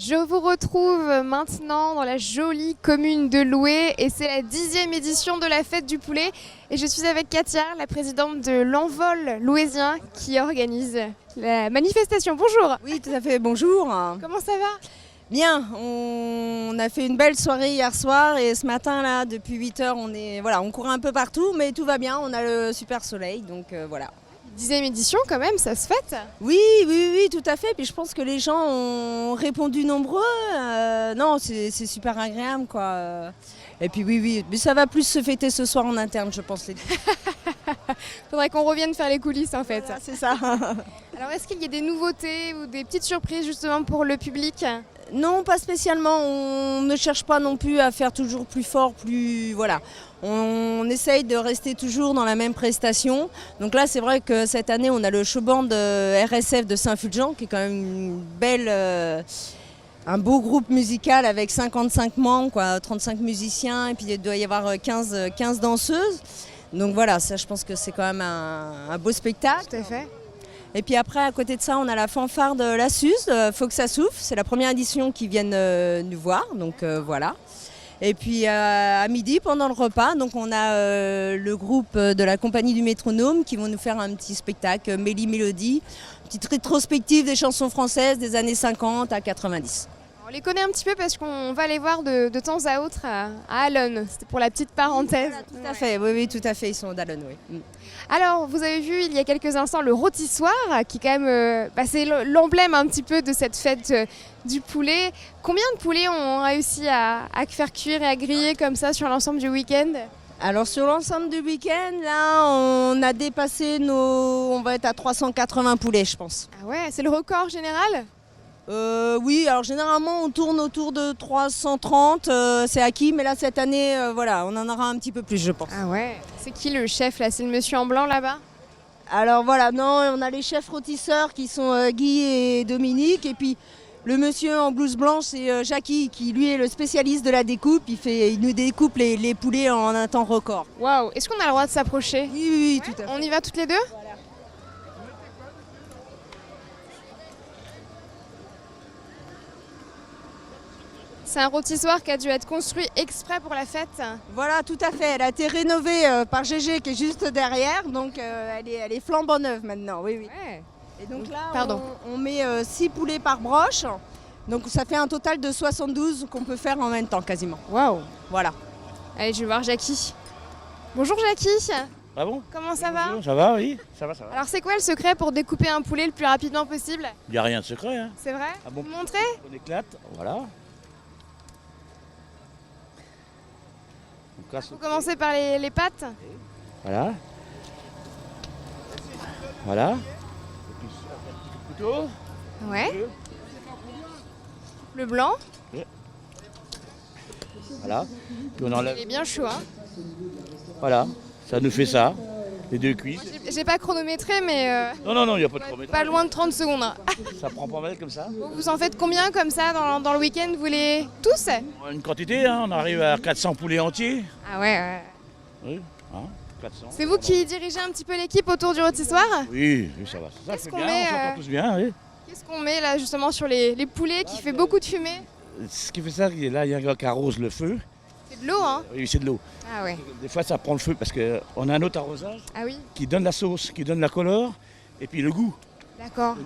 Je vous retrouve maintenant dans la jolie commune de Loué et c'est la 10e édition de la fête du poulet. Et je suis avec Katia, la présidente de l'Envol louésien qui organise la manifestation. Bonjour. Oui, tout à fait, bonjour. Comment ça va? Bien, on a fait une belle soirée hier soir et ce matin, là, depuis 8h, on court un peu partout, mais tout va bien, on a le super soleil, donc voilà. 10e édition quand même, ça se fête? Oui, tout à fait. Puis je pense que les gens ont répondu nombreux. Non, c'est super agréable, quoi. Et puis oui, mais ça va plus se fêter ce soir en interne, je pense. Faudrait qu'on revienne faire les coulisses en fait. Voilà, c'est ça. Alors est-ce qu'il y a des nouveautés ou des petites surprises justement pour le public? Non, pas spécialement. On ne cherche pas non plus à faire toujours plus fort, voilà. On essaye de rester toujours dans la même prestation. Donc là, c'est vrai que cette année, on a le showband RSF de Saint-Fulgent, qui est quand même un beau groupe musical avec 55 membres, quoi, 35 musiciens, et puis il doit y avoir 15 danseuses. Donc voilà, ça, je pense que c'est quand même un beau spectacle. Tout à fait. Et puis après, à côté de ça, on a la fanfare de la Suze, Faut que ça souffle. C'est la première édition qui viennent nous voir, donc voilà. Et puis à midi, pendant le repas, donc on a le groupe de la compagnie du métronome qui vont nous faire un petit spectacle, Mélie Mélodie, une petite rétrospective des chansons françaises des années 50 à 90. On les connaît un petit peu parce qu'on va les voir de temps à autre à Allonne. C'était pour la petite parenthèse. Voilà, tout à fait, oui, tout à fait, ils sont d'Allonne, oui. Alors, vous avez vu il y a quelques instants le rôtissoir, qui est quand même, c'est l'emblème un petit peu de cette fête du poulet. Combien de poulets ont réussi à faire cuire et à griller comme ça sur l'ensemble du week-end? Alors sur l'ensemble du week-end, là, on a dépassé on va être à 380 poulets, je pense. Ah ouais, c'est le record général? Oui, alors généralement on tourne autour de 330, c'est acquis, mais là cette année, voilà, on en aura un petit peu plus, je pense. Ah ouais. C'est qui le chef là? C'est le monsieur en blanc là-bas? Alors voilà, non, on a les chefs rôtisseurs qui sont Guy et Dominique, et puis le monsieur en blouse blanche, c'est Jackie, qui lui est le spécialiste de la découpe. Il nous découpe les poulets en un temps record. Waouh. Est-ce qu'on a le droit de s'approcher? Oui, tout à fait. On y va toutes les deux? C'est un rôtissoir qui a dû être construit exprès pour la fête. Voilà, tout à fait. Elle a été rénovée par Gégé qui est juste derrière, donc elle est flambant neuve maintenant. Oui. Ouais. Et donc là, Pardon. on met 6 poulets par broche, donc ça fait un total de 72 qu'on peut faire en même temps quasiment. Waouh. Voilà. Allez, je vais voir Jackie. Bonjour Jackie. Ah bon? Comment ça va? Ça va, oui. Ça va. Alors c'est quoi le secret pour découper un poulet le plus rapidement possible? Il n'y a rien de secret, hein. C'est vrai? Ah bon? Vous me montrez? On éclate, voilà. On casse Vous commencez par les pattes? Voilà. Voilà. Et puis un petit couteau. Ouais. Le blanc? Voilà. Puis on enlève. Il est bien chaud, hein? Voilà. Ça nous fait ça. Les deux cuisses. J'ai pas chronométré, mais Non, il n'y a pas de chronomètre. pas loin de 30 secondes. Hein. Ça prend pas mal comme ça. Vous en faites combien comme ça dans le week-end? Vous les tous? Une quantité, hein. On arrive à 400 poulets entiers. Ah ouais. Oui, hein, 400. C'est vous qui dirigez un petit peu l'équipe autour du rôtissoir? Oui, ça va. Ça Qu'est-ce fait qu'on bien, met, on s'entend tous bien, oui. Qu'est-ce qu'on met là justement sur les poulets qui fait beaucoup de fumée? Ce qui fait ça, là, il y a un gars qui arrose le feu. C'est de l'eau, hein? Oui, c'est de l'eau. Ah ouais. Des fois, ça prend le feu parce qu'on a un autre arrosage Ah oui, qui donne la sauce, qui donne la couleur et puis le goût. d'accord.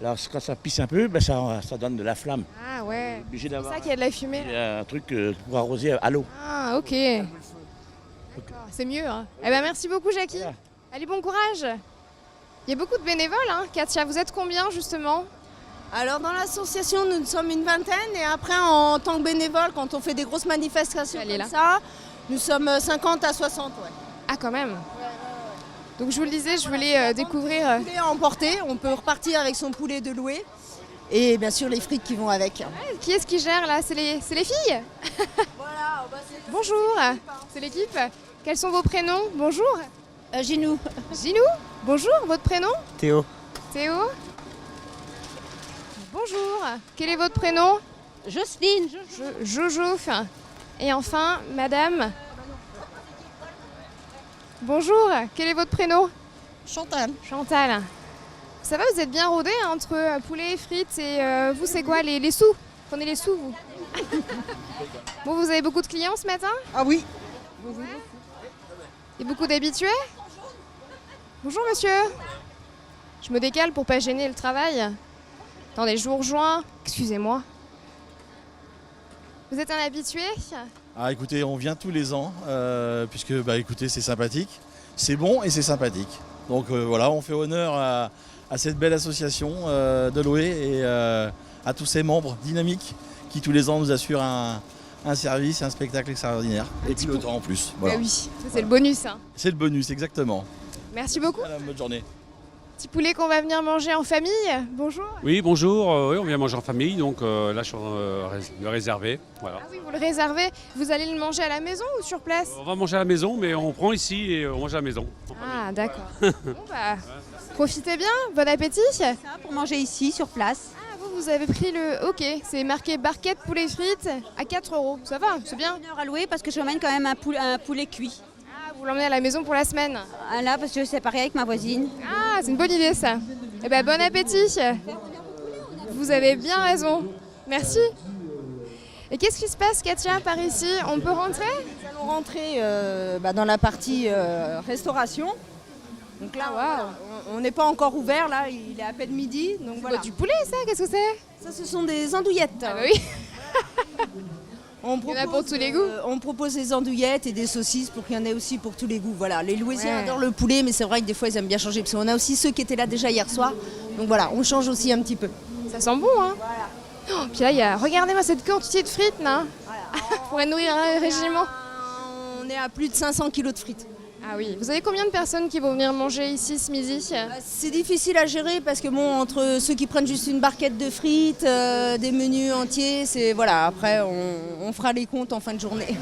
Alors, quand ça pisse un peu, ben, ça donne de la flamme. Ah ouais. Obligé C'est pour d'avoir ça qu'il y a de la fumée. un truc pour arroser à l'eau. Ah ok. D'accord, c'est mieux. Hein. Eh ben merci beaucoup Jackie. Voilà. Allez, bon courage. Il y a beaucoup de bénévoles, hein. Katia, vous êtes combien justement? Alors dans l'association, nous sommes une vingtaine, et après en tant que bénévole, quand on fait des grosses manifestations Elle est comme là. ça, nous sommes 50 à 60. Ouais. Ah quand même. Donc je vous le disais, je voulais découvrir... Poulet à emporter, on peut repartir avec son poulet de louer, et bien sûr les frites qui vont avec. Qui est-ce qui gère là? C'est les filles? Voilà, Bonjour, c'est l'équipe. Quels sont vos prénoms? Bonjour. Ginou. Ginou. Bonjour, votre prénom? Théo. Théo. Bonjour, quel est votre prénom? Jocelyne. Jojo. Et enfin, madame. Bonjour, quel est votre prénom? Chantal. Chantal. Ça va, vous êtes bien rodés hein, entre poulet, frites et vous, c'est quoi les sous? Prenez les sous, vous. Bon, vous avez beaucoup de clients ce matin? Ah oui. Et beaucoup d'habitués? Bonjour monsieur. Je me décale pour pas gêner le travail. Attendez, je vous rejoins. Excusez-moi. Vous êtes un habitué? Ah écoutez, on vient tous les ans, puisque bah, écoutez, c'est sympathique, c'est bon et c'est sympathique. Donc voilà, on fait honneur à cette belle association de Loé et à tous ses membres dynamiques qui tous les ans nous assurent un service, un spectacle extraordinaire. Et puis le temps en plus. Voilà. Ah oui, ça c'est le bonus. Hein. C'est le bonus, exactement. Merci beaucoup. Voilà, bonne journée. Petit poulet qu'on va venir manger en famille. Bonjour. Oui, bonjour. Oui, on vient manger en famille, donc là, je suis le réservé. Voilà. Ah oui, vous le réservez. Vous allez le manger à la maison ou sur place? On va manger à la maison, mais on prend ici et on mange à la maison. Ah, d'accord. Bon, bah, profitez bien. Bon appétit. Ça, pour manger ici, sur place. Ah, vous avez pris le... Ok, c'est marqué barquette poulet frites à 4 €. Ça va, c'est bien. 1 heure à louer parce que je ramène quand même un poulet cuit. Ah, vous l'emmenez à la maison pour la semaine. Ah, là, parce que je suis séparée avec ma voisine. Ah, c'est une bonne idée ça. Eh ben bon appétit. Vous avez bien raison. Merci. Et qu'est-ce qui se passe, Katia, par ici? On peut rentrer? Nous allons rentrer dans la partie restauration. Donc là, Ah, on n'est pas encore ouvert, là, il est à peine midi. Donc voilà. Du poulet, ça? Qu'est-ce que c'est? Ça, ce sont des andouillettes. Ah bah oui. On Il y en a pour tous les goûts. On propose des andouillettes et des saucisses pour qu'il y en ait aussi pour tous les goûts. Voilà, les Louisiens Ouais. adorent le poulet, mais c'est vrai que des fois ils aiment bien changer. Parce qu'on a aussi ceux qui étaient là déjà hier soir. Donc voilà, on change aussi un petit peu. Ça sent bon, hein? Oh, puis là, il y a... Regardez-moi cette quantité de frites, là. Pourrait nourrir un régiment. On est à plus de 500 kilos de frites. Ah oui. Vous savez combien de personnes qui vont venir manger ici ce midi? C'est difficile à gérer parce que bon, entre ceux qui prennent juste une barquette de frites, des menus entiers, c'est voilà. Après, on fera les comptes en fin de journée.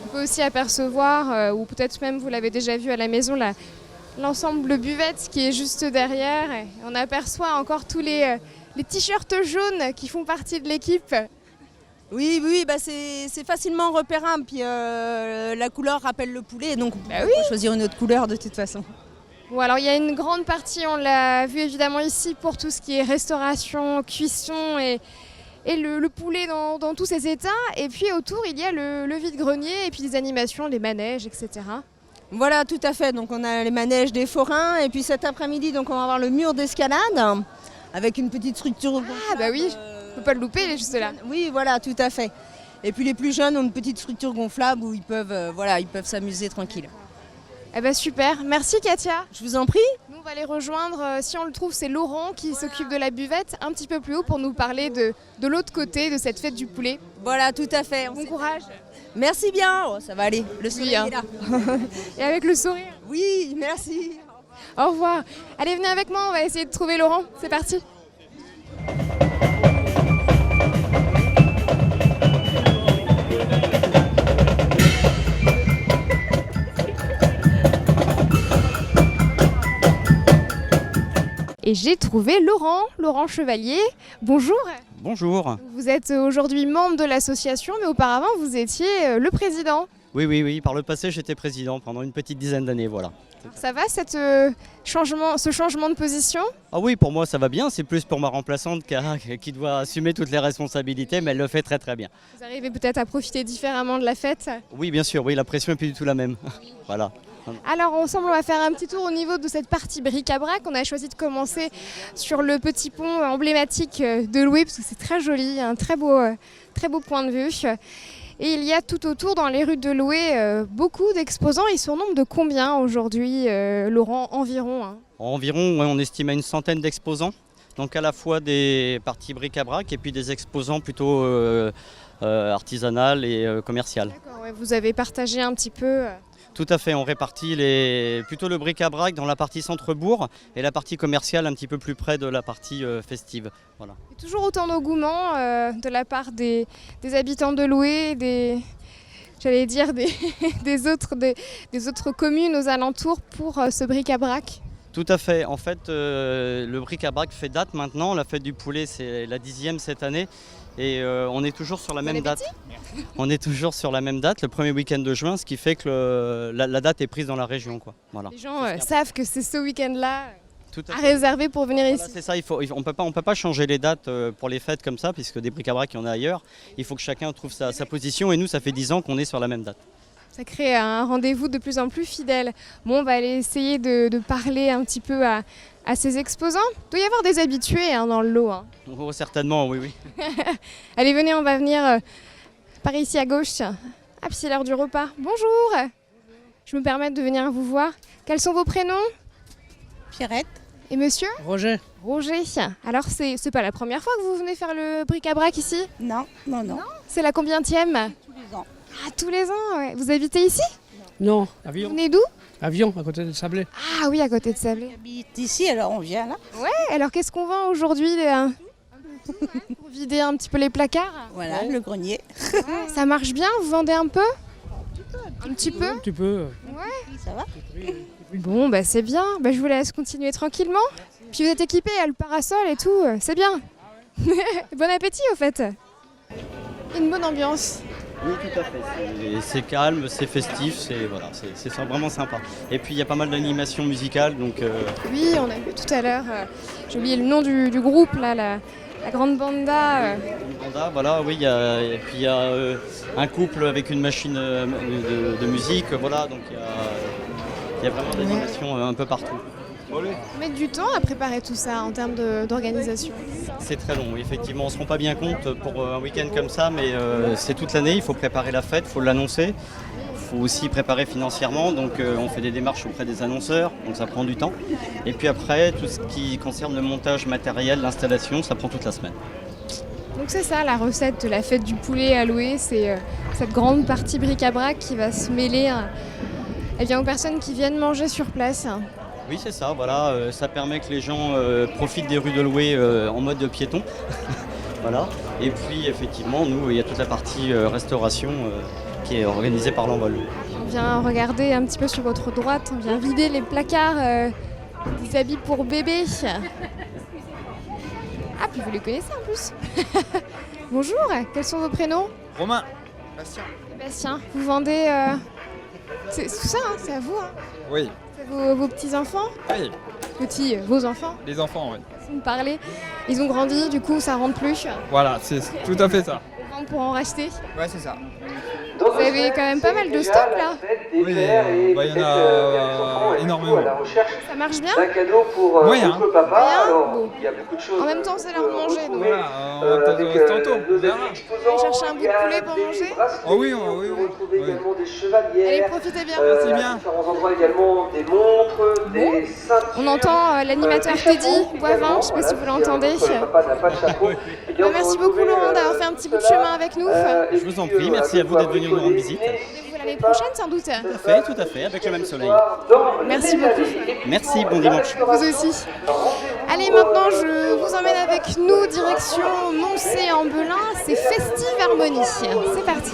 On peut aussi apercevoir, ou peut-être même vous l'avez déjà vu à la maison, l'ensemble buvette qui est juste derrière. Et on aperçoit encore tous les t-shirts jaunes qui font partie de l'équipe. Oui, bah c'est facilement repérable. Puis la couleur rappelle le poulet, donc on Bah peut pas choisir une autre couleur de toute façon. Bon, alors il y a une grande partie, on l'a vu évidemment ici, pour tout ce qui est restauration, cuisson et le poulet dans tous ses états. Et puis autour, il y a le vide-grenier et puis des animations, les manèges, etc. Voilà, tout à fait. Donc on a les manèges des forains et puis cet après-midi, donc on va avoir le mur d'escalade avec une petite structure. Ah bah oui, on peut pas le louper, il est juste là. Oui, voilà, tout à fait. Et puis les plus jeunes ont une petite structure gonflable où ils peuvent s'amuser tranquille. Eh ben super, merci Katia. Je vous en prie. Nous on va les rejoindre, si on le trouve, c'est Laurent qui s'occupe de la buvette un petit peu plus haut pour nous parler de l'autre côté de cette fête du poulet. Voilà, tout à fait. Bon courage. Merci bien. Oh, ça va aller. Le soleil hein. est là. Et avec le sourire. Oui, merci. Au revoir. Allez, venez avec moi, on va essayer de trouver Laurent. C'est parti. Et j'ai trouvé Laurent Chevalier. Bonjour. Bonjour. Vous êtes aujourd'hui membre de l'association, mais auparavant vous étiez le président. Oui, par le passé j'étais président pendant une petite dizaine d'années, voilà. Ça va ce changement de position? Ah oui, pour moi ça va bien, c'est plus pour ma remplaçante qui doit assumer toutes les responsabilités, mais elle le fait très très bien. Vous arrivez peut-être à profiter différemment de la fête? Oui, bien sûr, oui, la pression n'est plus du tout la même. Voilà. Alors ensemble on va faire un petit tour au niveau de cette partie bric-à-brac. On a choisi de commencer sur le petit pont emblématique de Loué parce que c'est très joli, un très beau point de vue. Et il y a tout autour dans les rues de Loué beaucoup d'exposants. Ils sont au nombre de combien aujourd'hui, Laurent, environ hein? Environ, ouais, on estime à une centaine d'exposants. Donc à la fois des parties bric-à-brac et puis des exposants plutôt artisanales et commerciales. D'accord, ouais, vous avez partagé un petit peu. Tout à fait, on répartit plutôt le bric-à-brac dans la partie centre-bourg et la partie commerciale un petit peu plus près de la partie festive. Voilà. Et toujours autant d'engouement de la part des habitants de Loué, des autres communes aux alentours pour ce bric-à-brac. Tout à fait. En fait, le bric-à-brac fait date maintenant. La fête du poulet, c'est la 10e cette année. Et on est toujours sur la même date. On est toujours sur la même date, le premier week-end de juin, ce qui fait que la date est prise dans la région, quoi. Voilà. Les gens savent que c'est ce week-end-là. Tout à à fait. réserver pour venir Voilà, ici. c'est ça, on peut pas changer les dates pour les fêtes comme ça, puisque des bric-à-brac, il y en a ailleurs. Il faut que chacun trouve sa position et nous, ça fait 10 ans qu'on est sur la même date. Ça crée un rendez-vous de plus en plus fidèle. Bon, on va aller essayer de parler un petit peu à ces exposants. Il doit y avoir des habitués hein, dans le lot. Hein. Oh, certainement, oui, oui. Allez, venez, on va venir par ici à gauche. Ah, puis c'est l'heure du repas. Bonjour. Je me permets de venir vous voir. Quels sont vos prénoms? Pierrette. Et monsieur? Roger. Roger. Alors, c'est pas la première fois que vous venez faire le bric-à-brac ici? Non, non, non. C'est la combienième? Tous les ans. Ah, tous les ans, ouais. Vous habitez ici? Non, Vous avion. venez d'où? Avion, à côté de Sablé. Ah oui, à côté de Sablé. J'habite ici, alors on vient là. Alors, qu'est-ce qu'on vend aujourd'hui pour vider un petit peu les placards? Voilà, le grenier. Ça marche bien? Vous vendez un peu? Un petit peu? Tu peux. Ça va? Bon, bah c'est bien. Bah, je vous laisse continuer tranquillement. Puis vous êtes équipés, il y a le parasol et tout. C'est bien. Bon appétit au fait. Une bonne ambiance. Oui, tout à fait. C'est calme, c'est festif, c'est vraiment sympa. Et puis il y a pas mal d'animations musicales, donc Oui, on a vu tout à l'heure. J'ai oublié le nom du groupe là, la grande banda. Banda, voilà, oui, et puis il y a un couple avec une machine de musique, voilà, donc il y a vraiment des animations un peu partout. Mettre du temps à préparer tout ça en termes d'organisation. C'est très long, oui, effectivement, on ne se rend pas bien compte pour un week-end comme ça, mais c'est toute l'année, il faut préparer la fête, il faut l'annoncer. Il faut aussi préparer financièrement, donc on fait des démarches auprès des annonceurs, donc ça prend du temps. Et puis après, tout ce qui concerne le montage matériel, l'installation, ça prend toute la semaine. Donc c'est ça la recette de la fête du poulet à Loué, c'est cette grande partie bric-à-brac qui va se mêler aux personnes qui viennent manger sur place. Oui, c'est ça, voilà, ça permet que les gens profitent des rues de Loué en mode piéton. Voilà. Et puis effectivement, nous, il y a toute la partie restauration qui est organisée par l'Envol. On vient regarder un petit peu sur votre droite, on vient vider les placards des habits pour bébés. Ah, puis vous les connaissez en plus. Bonjour, quels sont vos prénoms? Romain. Sébastien, vous vendez... C'est tout ça, hein, c'est à vous. Hein. Oui. C'est vos petits-enfants? Oui. Vos enfants? Les enfants, oui. Vous me parlez. Ils ont grandi, du coup ça rentre plus. Voilà, c'est tout à fait ça. On vend pour en racheter. Ouais, c'est ça. Vous avez quand même pas mal de stock là. Oui, il y en a énormément. Ça marche bien? Moyen. Bon. En même temps, c'est l'heure de manger. Donc. Voilà, on va peut-être rester tantôt. On verra. Vous allez chercher un bout de poulet pour manger? Oh oui, oui. Allez, profitez bien. Merci bien. On entend l'animateur Teddy Boivin, je sais pas si vous l'entendez. Merci beaucoup Laurent d'avoir fait un petit bout de chemin avec nous. Je vous en prie, merci à vous d'être venu nous rendre visite. Rendez-vous l'année prochaine sans doute. Tout à fait, avec le même soleil. Merci beaucoup. Merci, bon dimanche. Vous aussi. Allez, maintenant je vous emmène avec nous direction Moncé en Belin, c'est Festive Harmonie. C'est parti.